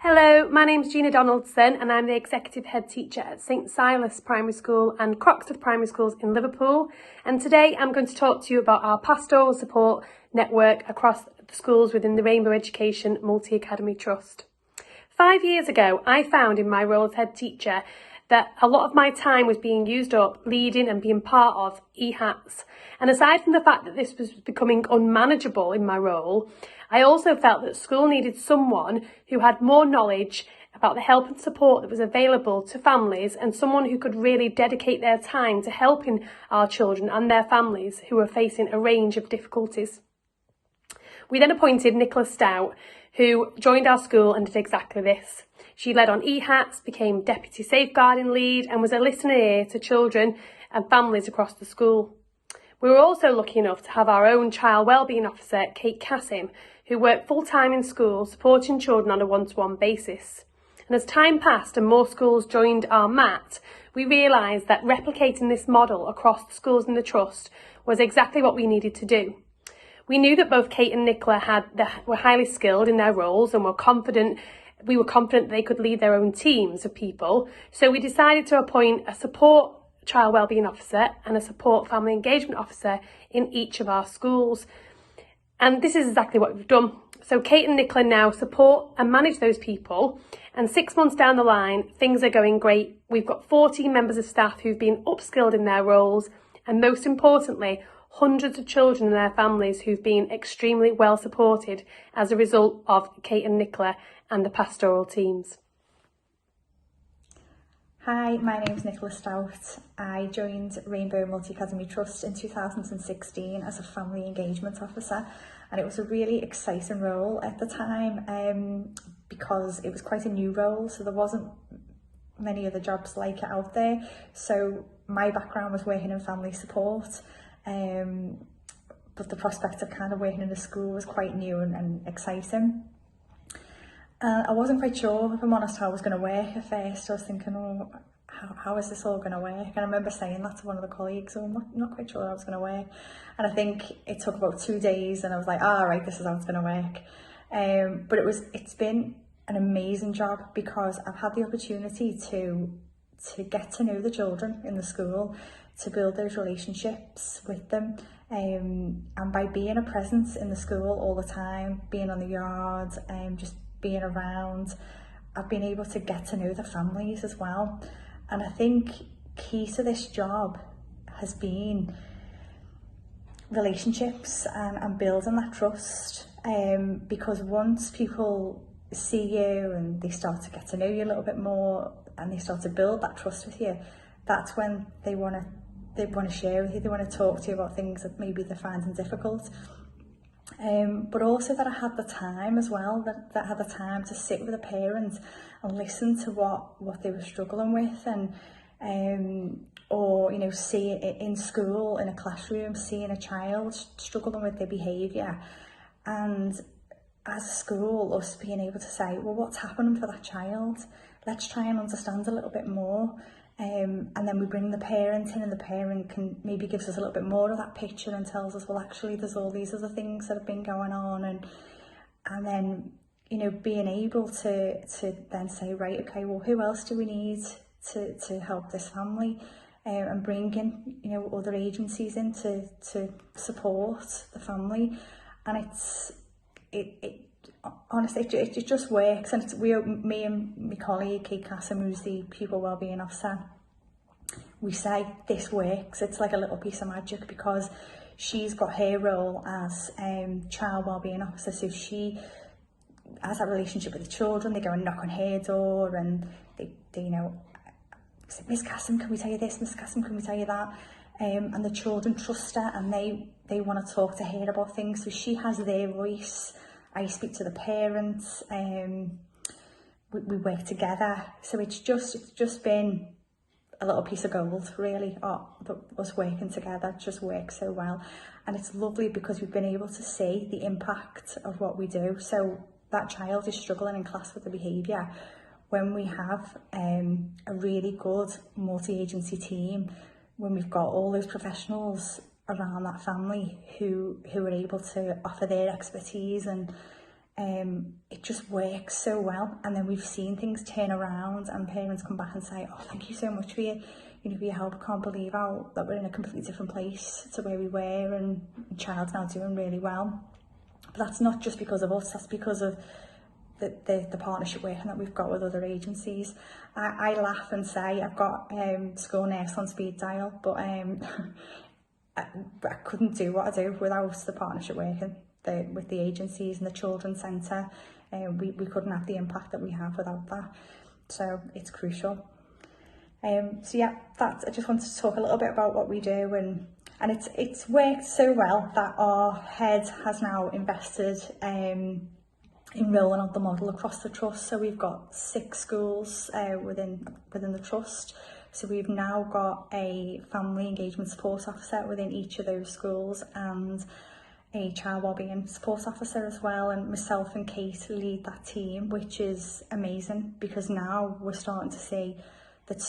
Hello, my name's Gina Donaldson and I'm the Executive Head Teacher at St Silas Primary School and Croxteth Primary Schools in Liverpool. And today I'm going to talk to you about our pastoral support network across the schools within the Rainbow Education Multi-Academy Trust. 5 years ago, I found in my role as Head Teacher that a lot of my time was being used up leading and being part of EHATs. And aside from the fact that this was becoming unmanageable in my role, I also felt that school needed someone who had more knowledge about the help and support that was available to families and someone who could really dedicate their time to helping our children and their families who were facing a range of difficulties. We then appointed Nicola Stout, who joined our school and did exactly this. She led on EHATs, became Deputy Safeguarding Lead and was a listening ear to children and families across the school. We were also lucky enough to have our own Child Wellbeing Officer, Kate Cassim, who worked full-time in school supporting children on a one-to-one basis. And as time passed and more schools joined our MAT, we realised that replicating this model across the schools in the Trust was exactly what we needed to do. We knew that both Kate and Nicola were highly skilled in their roles and we were confident they could lead their own teams of people. So we decided to appoint a support Child Wellbeing Officer and a support Family Engagement Officer in each of our schools. And this is exactly what we've done. So Kate and Nicola now support and manage those people. And 6 months down the line, things are going great. We've got 14 members of staff who've been upskilled in their roles. And most importantly, hundreds of children and their families who've been extremely well supported as a result of Kate and Nicola and the pastoral teams. Hi, my name is Nicola Stout. I joined Rainbow Multi-Academy Trust in 2016 as a Family Engagement Officer, and it was a really exciting role at the time because it was quite a new role, so there wasn't many other jobs like it out there. So my background was working in family support, but the prospect of kind of working in a school was quite new and exciting. I wasn't quite sure, if I'm honest, how it was going to work at first. I was thinking, oh, how is this all going to work? And I remember saying that to one of the colleagues, oh, I'm not quite sure how it's going to work. And I think it took about 2 days and I was like, right, this is how it's going to work. But it's been an amazing job because I've had the opportunity to get to know the children in the school, to build those relationships with them. And by being a presence in the school all the time, being on the yard, just being around, I've been able to get to know the families as well. And I think key to this job has been relationships and building that trust, because once people see you and they start to get to know you a little bit more and they start to build that trust with you, that's when they want to share with you, they want to talk to you about things that maybe they're finding difficult. But also that I had the time as well, that I had the time to sit with a parent and listen to what they were struggling with, and or see it in school, in a classroom, seeing a child struggling with their behaviour, and as a school us being able to say, well, what's happening for that child? Let's try and understand a little bit more. And then we bring the parent in and the parent can maybe gives us a little bit more of that picture and tells us, well, actually there's all these other things that have been going on, and then being able to then say, right, okay, well, who else do we need to help this family, and bring in other agencies in to support the family. And honestly, it just works. And me and my colleague Kate Cassim, who's the Pupil Wellbeing Officer, we say this works. It's like a little piece of magic because she's got her role as Child Wellbeing Officer, so she has that relationship with the children. They go and knock on her door and they say, Miss Cassim, can we tell you this? Miss Cassim, can we tell you that? And the children trust her and they want to talk to her about things, so she has their voice. I speak to the parents, we work together. So it's just been a little piece of gold, really. Us working together just works so well. And it's lovely because we've been able to see the impact of what we do. So that child is struggling in class with the behaviour. When we have a really good multi-agency team, when we've got all those professionals around that family who are able to offer their expertise and it just works so well. And then we've seen things turn around and parents come back and say, oh, thank you so much for your help. I can't believe that we're in a completely different place to where we were, and the child's now doing really well. But that's not just because of us, that's because of the partnership working that we've got with other agencies. I laugh and say I've got school nurse on speed dial, but I couldn't do what I do without the partnership working with the agencies and the children's centre. We couldn't have the impact that we have without that, so it's crucial. So yeah, I just wanted to talk a little bit about what we do, and it's worked so well that our head has now invested in rolling out the model across the trust. So we've got 6 schools within the trust. So we've now got a family engagement support officer within each of those schools, and a child wellbeing support officer as well, and myself and Kate lead that team, which is amazing because now we're starting to see that